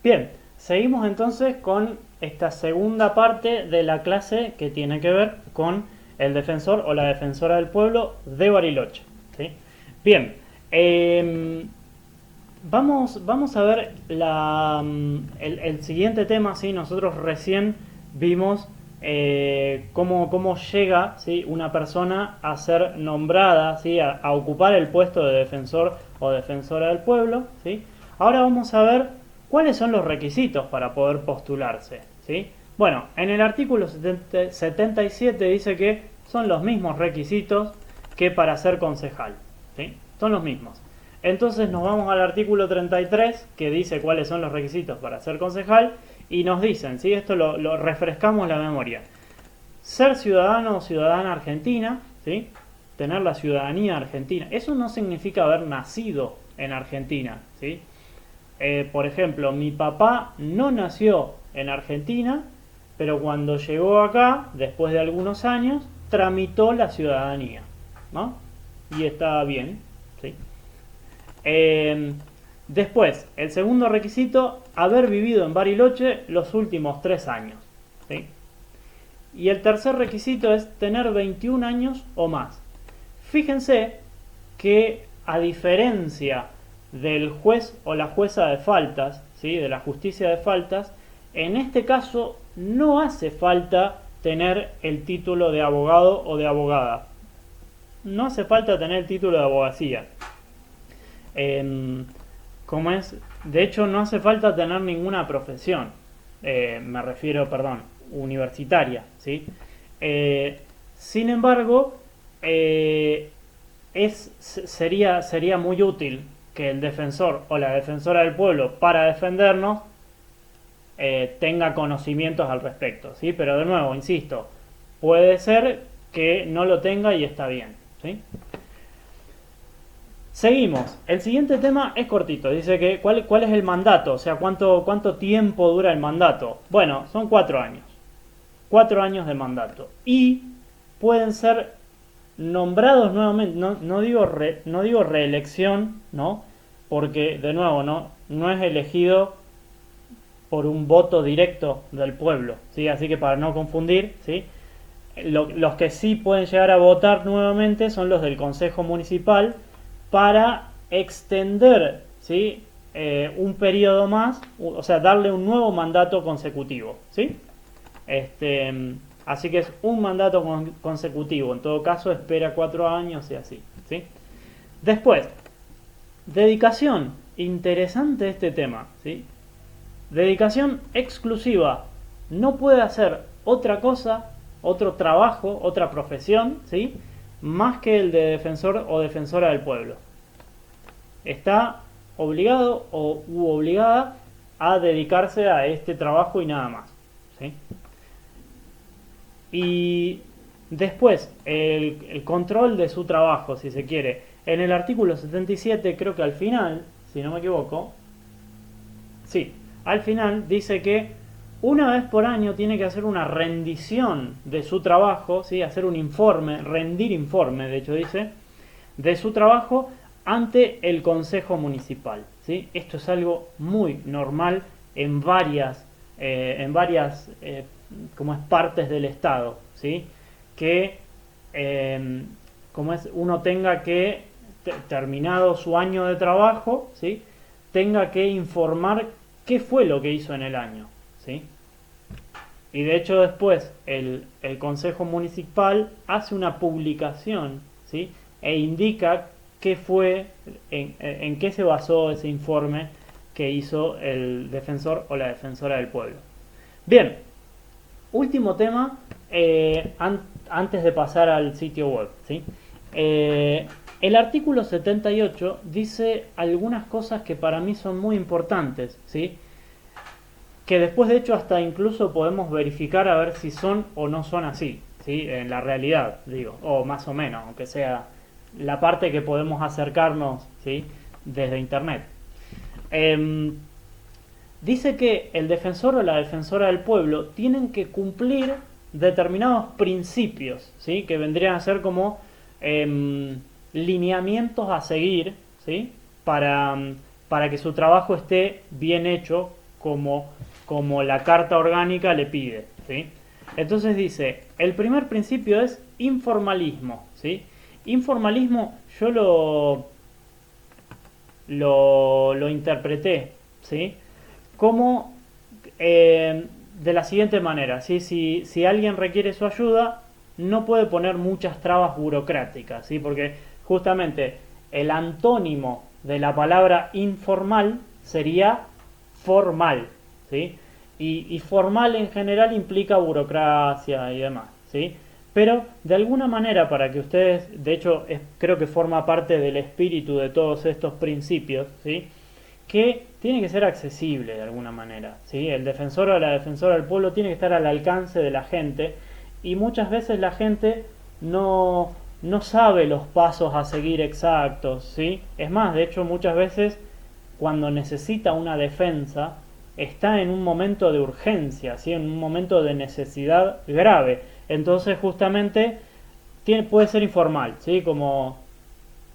Bien, seguimos entonces con esta segunda parte de la clase que tiene que ver con el defensor o la defensora del pueblo de Bariloche. ¿Sí? Bien, vamos a ver el siguiente tema. ¿Sí? Nosotros recién vimos cómo llega, ¿sí?, una persona a ser nombrada, ¿sí?, a ocupar el puesto de defensor o defensora del pueblo. ¿Sí? Ahora vamos a ver cuáles son los requisitos para poder postularse. ¿Sí? Bueno, en el artículo 77 dice que son los mismos requisitos que para ser concejal. ¿Sí? Son los mismos. Entonces nos vamos al artículo 33 que dice cuáles son los requisitos para ser concejal y nos dicen, ¿sí?, esto lo refrescamos la memoria: ser ciudadano o ciudadana argentina, ¿sí?, tener la ciudadanía argentina. Eso no significa haber nacido en Argentina, ¿sí? Por ejemplo, mi papá no nació en Argentina, pero cuando llegó acá, después de algunos años, tramitó la ciudadanía, ¿no? Y está bien, ¿sí? Después, el segundo requisito: haber vivido en Bariloche los últimos 3 años, ¿sí? Y el tercer requisito es tener 21 años o más. Fíjense que, a diferencia del juez o la jueza de faltas, ¿sí?, de la justicia de faltas, en este caso no hace falta tener el título de abogado o de abogada. No hace falta tener el título de abogacía. ¿Cómo es? De hecho, no hace falta tener ninguna profesión. Me refiero, perdón, universitaria, ¿sí? Sin embargo, sería muy útil que el defensor o la defensora del pueblo, para defendernos, tenga conocimientos al respecto, ¿sí? Pero de nuevo, insisto, puede ser que no lo tenga y está bien, ¿sí? Seguimos. El siguiente tema es cortito. Dice que cuál es el mandato, o sea, cuánto tiempo dura el mandato. Bueno, son 4 años. 4 años de mandato. Y pueden ser nombrados nuevamente. No digo reelección, ¿no? Porque, de nuevo, no es elegido por un voto directo del pueblo, ¿sí? Así que, para no confundir, ¿sí?, los que sí pueden llegar a votar nuevamente son los del Consejo Municipal, para extender, ¿sí?, un periodo más, o sea, darle un nuevo mandato consecutivo, ¿sí? Así que es un mandato consecutivo. En todo caso, espera 4 años y así, ¿sí? Después, dedicación. Interesante este tema, ¿sí? Dedicación exclusiva. No puede hacer otra cosa, otro trabajo, otra profesión, ¿sí?, más que el de defensor o defensora del pueblo. Está obligado u obligada a dedicarse a este trabajo y nada más, ¿sí? Y después, el control de su trabajo, si se quiere. En el artículo 77, creo que al final, si no me equivoco, sí, al final dice que una vez por año tiene que hacer una rendición de su trabajo, ¿sí?, hacer un informe, rendir informe, de hecho dice, de su trabajo ante el Consejo Municipal, ¿sí? Esto es algo muy normal en varias como es, partes del Estado, ¿sí? Que como es, uno tenga que, terminado su año de trabajo, ¿sí?, tenga que informar qué fue lo que hizo en el año, ¿sí? Y de hecho después el Consejo Municipal hace una publicación, ¿sí?, e indica qué fue, en qué se basó ese informe que hizo el defensor o la defensora del pueblo. Bien, último tema, antes de pasar al sitio web, ¿sí? El artículo 78 dice algunas cosas que para mí son muy importantes, ¿sí?, que después, de hecho, hasta incluso podemos verificar a ver si son o no son así, ¿sí?, en la realidad, digo, o más o menos, aunque sea la parte que podemos acercarnos, ¿sí?, desde internet. Dice que el defensor o la defensora del pueblo tienen que cumplir determinados principios, ¿sí?, que vendrían a ser como lineamientos a seguir, ¿sí?, para que su trabajo esté bien hecho como la Carta Orgánica le pide, ¿sí? Entonces dice, el primer principio es informalismo, ¿sí? Informalismo yo lo interpreté, ¿sí? Como de la siguiente manera, ¿sí? Si alguien requiere su ayuda, no puede poner muchas trabas burocráticas, ¿sí? Porque justamente el antónimo de la palabra informal sería formal, ¿sí? Y formal en general implica burocracia y demás, ¿sí? Pero de alguna manera, para que ustedes, de hecho creo que forma parte del espíritu de todos estos principios, ¿sí? Que tiene que ser accesible de alguna manera, ¿sí? El defensor o la defensora del pueblo tiene que estar al alcance de la gente, y muchas veces la gente no sabe los pasos a seguir exactos, ¿sí? Es más, de hecho muchas veces cuando necesita una defensa está en un momento de urgencia, ¿sí? En un momento de necesidad grave. Entonces justamente puede ser informal, ¿sí? Como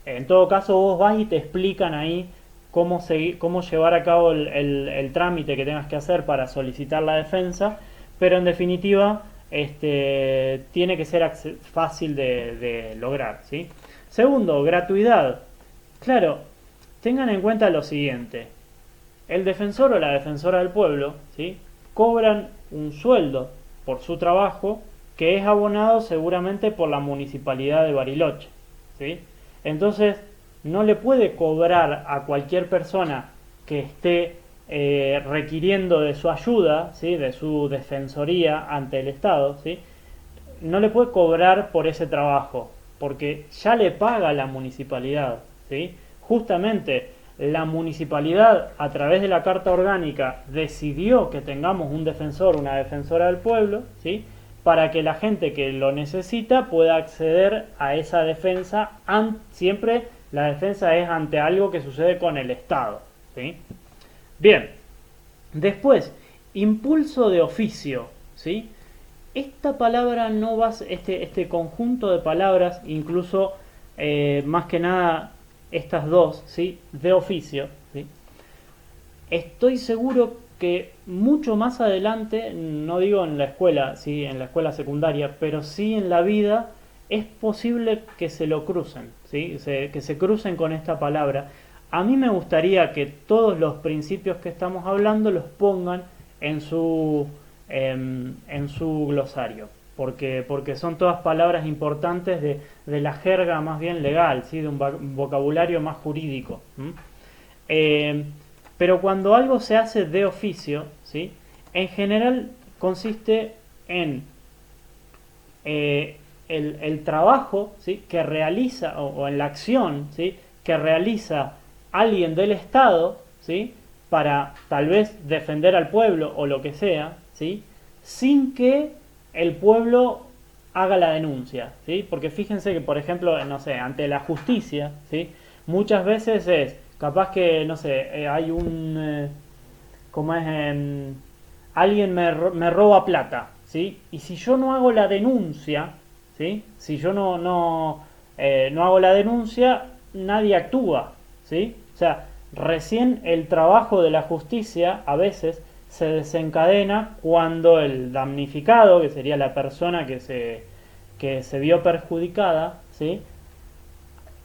en todo caso vos vas y te explican ahí cómo llevar a cabo el trámite que tengas que hacer para solicitar la defensa, pero en definitiva tiene que ser fácil de lograr, ¿sí? Segundo, gratuidad. Claro, tengan en cuenta lo siguiente: el defensor o la defensora del pueblo, ¿sí? Cobran un sueldo por su trabajo que es abonado seguramente por la municipalidad de Bariloche, ¿sí? Entonces no le puede cobrar a cualquier persona que esté requiriendo de su ayuda, ¿sí? De su defensoría ante el Estado, ¿sí? No le puede cobrar por ese trabajo, porque ya le paga la municipalidad, ¿sí? Justamente la municipalidad, a través de la Carta Orgánica, decidió que tengamos un defensor, una defensora del pueblo, ¿sí? Para que la gente que lo necesita pueda acceder a esa defensa. Siempre la defensa es ante algo que sucede con el Estado, ¿sí? Bien, después, impulso de oficio, ¿sí? Esta palabra no va, este conjunto de palabras, incluso más que nada estas dos, ¿sí? De oficio, ¿sí? Estoy seguro que mucho más adelante, no digo en la escuela, sí, en la escuela secundaria, pero sí en la vida, es posible que se lo crucen, ¿sí? Que se crucen con esta palabra. A mí me gustaría que todos los principios que estamos hablando los pongan en su glosario, porque son todas palabras importantes de la jerga más bien legal, ¿sí? De un vocabulario más jurídico. Pero cuando algo se hace de oficio, ¿sí? En general consiste en el trabajo, ¿sí? Que realiza, o en la acción, ¿sí? Que realiza alguien del Estado, ¿sí? Para tal vez defender al pueblo o lo que sea, ¿sí? Sin que el pueblo haga la denuncia, ¿sí? Porque fíjense que, por ejemplo, no sé, ante la justicia, ¿sí? Muchas veces es capaz que, no sé, hay ¿cómo es? Alguien me roba plata, ¿sí? Y si yo no hago la denuncia, ¿sí? Si yo no hago la denuncia, nadie actúa, ¿sí? O sea, recién el trabajo de la justicia a veces se desencadena cuando el damnificado, que sería la persona que se vio perjudicada, ¿sí?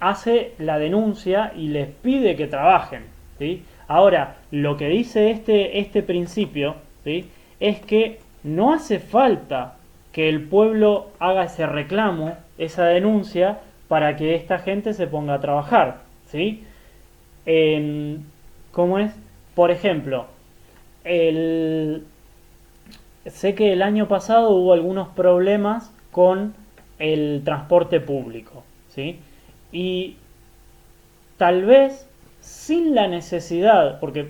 Hace la denuncia y les pide que trabajen, ¿sí? Ahora, lo que dice este principio, ¿sí? Es que no hace falta que el pueblo haga ese reclamo, esa denuncia, para que esta gente se ponga a trabajar, ¿sí? ¿Cómo es? Por ejemplo, sé que el año pasado hubo algunos problemas con el transporte público, ¿sí? Y tal vez sin la necesidad, porque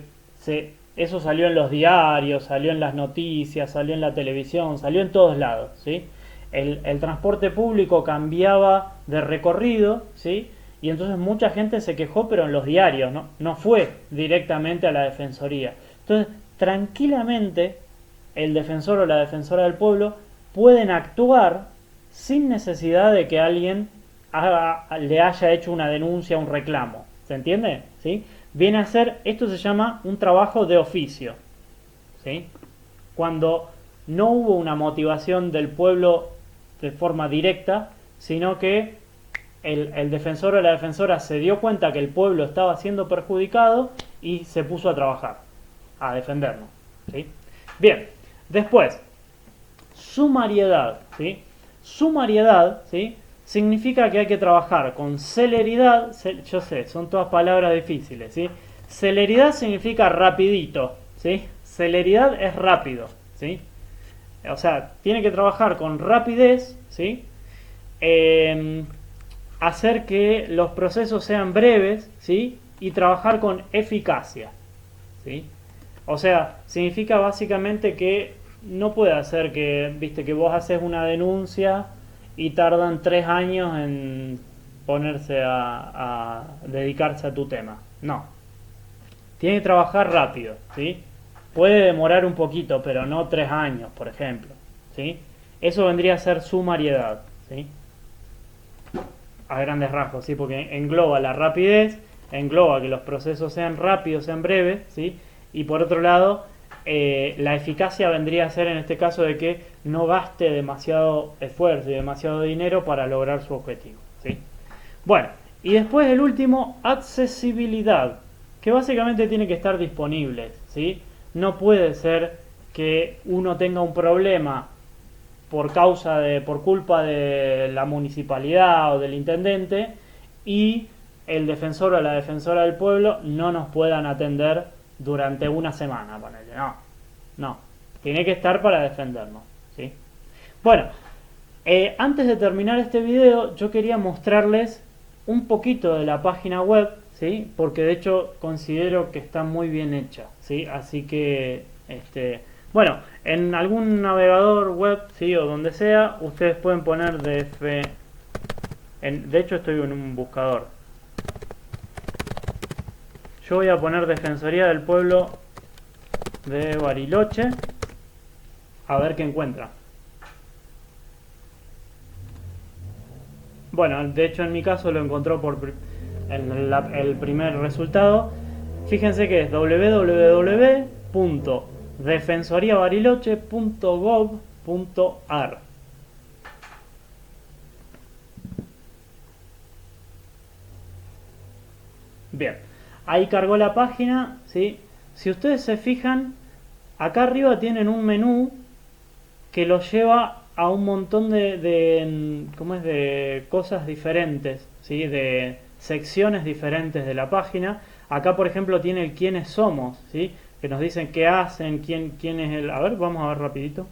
eso salió en los diarios, salió en las noticias, salió en la televisión, salió en todos lados, ¿sí? El transporte público cambiaba de recorrido, ¿sí? Y entonces mucha gente se quejó, pero en los diarios, no fue directamente a la defensoría. Entonces, tranquilamente, el defensor o la defensora del pueblo pueden actuar sin necesidad de que alguien le haya hecho una denuncia, un reclamo. ¿Se entiende? ¿Sí? Viene a ser, esto se llama un trabajo de oficio. ¿sí? Cuando no hubo una motivación del pueblo de forma directa, sino que el defensor o la defensora se dio cuenta que el pueblo estaba siendo perjudicado y se puso a trabajar, a defendernos, ¿sí? Bien, después, sumariedad, ¿sí? Sumariedad, ¿sí? Significa que hay que trabajar con celeridad, yo sé, son todas palabras difíciles, ¿sí? Celeridad significa rapidito, ¿sí? Celeridad es rápido, ¿sí? O sea, tiene que trabajar con rapidez, ¿sí? Hacer que los procesos sean breves, ¿sí? Y trabajar con eficacia, ¿sí? O sea, significa básicamente que no puede hacer que, viste, que vos haces una denuncia y tardan 3 años en ponerse a dedicarse a tu tema. No. Tiene que trabajar rápido, ¿sí? Puede demorar un poquito, pero no 3 años, por ejemplo, ¿sí? Eso vendría a ser sumariedad, ¿sí? A grandes rasgos, ¿sí? Porque engloba la rapidez, engloba que los procesos sean rápidos, sean breves, ¿sí? Y por otro lado, la eficacia vendría a ser en este caso de que no gaste demasiado esfuerzo y demasiado dinero para lograr su objetivo, ¿sí? Bueno, y después el último, accesibilidad, que básicamente tiene que estar disponible, ¿sí? No puede ser que uno tenga un problema por culpa de la municipalidad o del intendente y el defensor o la defensora del pueblo no nos puedan atender durante una semana, ponele. No, tiene que estar para defendernos, ¿sí? Bueno, antes de terminar este video yo quería mostrarles un poquito de la página web, ¿sí? Porque de hecho considero que está muy bien hecha, ¿sí? Así que, bueno, en algún navegador web, ¿sí? O donde sea, ustedes pueden poner de hecho estoy en un buscador. Yo voy a poner Defensoría del Pueblo de Bariloche, a ver qué encuentra. Bueno, de hecho en mi caso lo encontró en el primer resultado. Fíjense que es www.defensoriabariloche.gov.ar. Bien, ahí cargó la página, ¿sí? Si ustedes se fijan, acá arriba tienen un menú que los lleva a un montón de cosas diferentes, ¿sí? De secciones diferentes de la página. Acá, por ejemplo, tiene el quiénes somos, ¿sí? Que nos dicen qué hacen, quién es el... A ver, vamos a ver rapidito.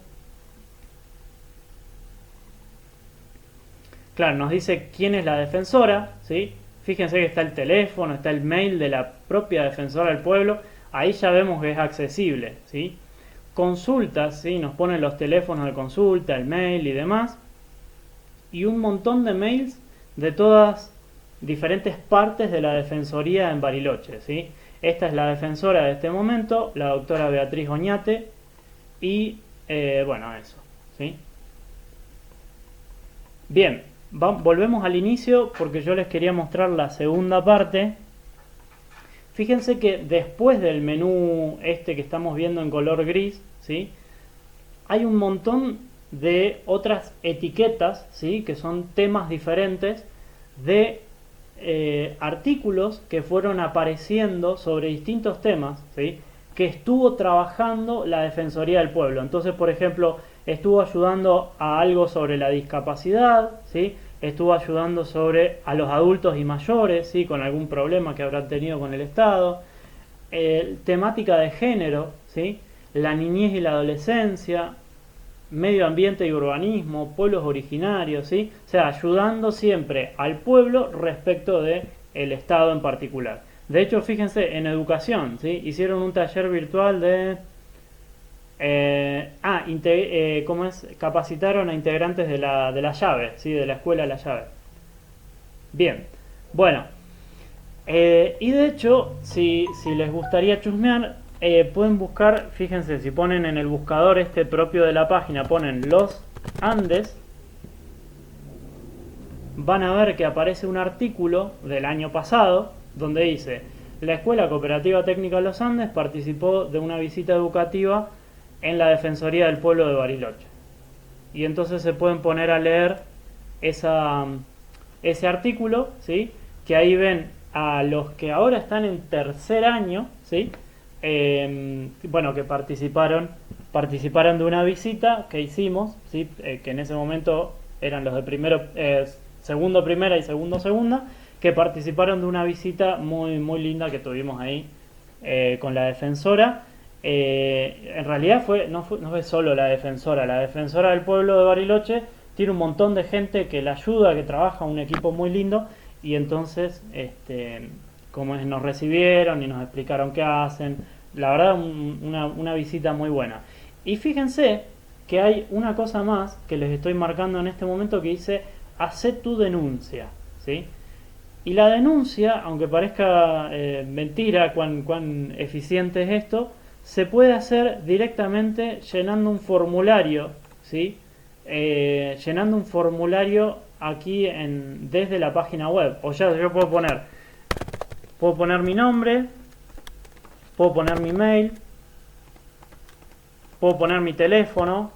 Claro, nos dice quién es la defensora, ¿sí? Fíjense que está el teléfono, está el mail de la propia defensora del pueblo. Ahí ya vemos que es accesible, ¿sí? Consultas, ¿sí? Nos ponen los teléfonos de consulta, el mail y demás. Y un montón de mails de todas diferentes partes de la defensoría en Bariloche, ¿sí? Esta es la defensora de este momento, la doctora Beatriz Oñate. Y, bueno, eso, ¿sí? Bien, volvemos al inicio porque yo les quería mostrar la segunda parte. Fíjense que después del menú que estamos viendo en color gris, ¿sí? Hay un montón de otras etiquetas, ¿sí? Que son temas diferentes de artículos que fueron apareciendo sobre distintos temas, ¿sí? Que estuvo trabajando la Defensoría del Pueblo. Entonces, por ejemplo, estuvo ayudando a algo sobre la discapacidad, ¿sí? Estuvo ayudando a los adultos y mayores, ¿sí? Con algún problema que habrán tenido con el Estado. Temática de género, ¿sí? La niñez y la adolescencia, medio ambiente y urbanismo, pueblos originarios, ¿sí? O sea, ayudando siempre al pueblo respecto del Estado en particular. De hecho, fíjense, en educación, ¿sí? Hicieron un taller virtual de... ¿cómo es? Capacitaron a integrantes de la llave, ¿sí? De la escuela La Llave. Bien, bueno. Y de hecho, si les gustaría chusmear, pueden buscar, fíjense, si ponen en el buscador propio de la página, ponen Los Andes, van a ver que aparece un artículo del año pasado donde dice: la Escuela Cooperativa Técnica Los Andes participó de una visita educativa en la Defensoría del Pueblo de Bariloche. Y entonces se pueden poner a leer ese artículo, ¿sí? Que ahí ven a los que ahora están en tercer año, ¿sí? Bueno, que participaron de una visita que hicimos, ¿sí? Que en ese momento eran los de segundo primera y segundo segunda, que participaron de una visita muy, muy linda que tuvimos ahí con la defensora. En realidad no fue solo la defensora del pueblo de Bariloche tiene un montón de gente que la ayuda, que trabaja, un equipo muy lindo, y entonces como nos recibieron y nos explicaron qué hacen, la verdad una visita muy buena. Y fíjense que hay una cosa más que les estoy marcando en este momento que dice hacé tu denuncia, ¿sí? Y la denuncia, aunque parezca mentira cuán eficiente es esto, se puede hacer directamente llenando un formulario, ¿sí? Llenando un formulario aquí desde la página web. O ya yo puedo poner mi nombre, puedo poner mi mail, puedo poner mi teléfono.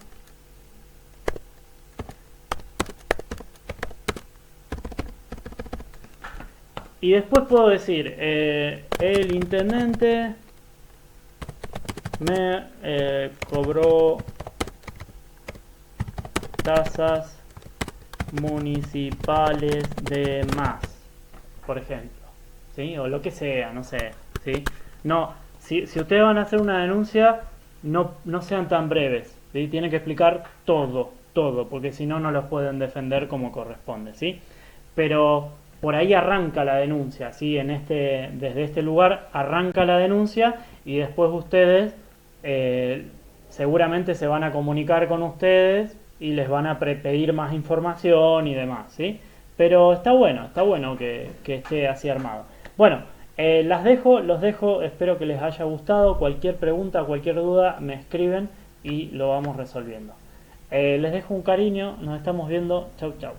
Y después puedo decir, el intendente me cobró tasas municipales de más, por ejemplo, ¿sí? O lo que sea, no sé, ¿sí? No, si ustedes van a hacer una denuncia, no sean tan breves, ¿sí? Tienen que explicar todo, porque si no, no los pueden defender como corresponde, ¿sí? Pero por ahí arranca la denuncia, ¿sí? Desde este lugar arranca la denuncia y después ustedes seguramente se van a comunicar con ustedes y les van a pedir más información y demás, ¿sí? Pero está bueno que esté así armado. Bueno, los dejo, espero que les haya gustado. Cualquier pregunta, cualquier duda, me escriben y lo vamos resolviendo. Les dejo un cariño, nos estamos viendo, chau chau.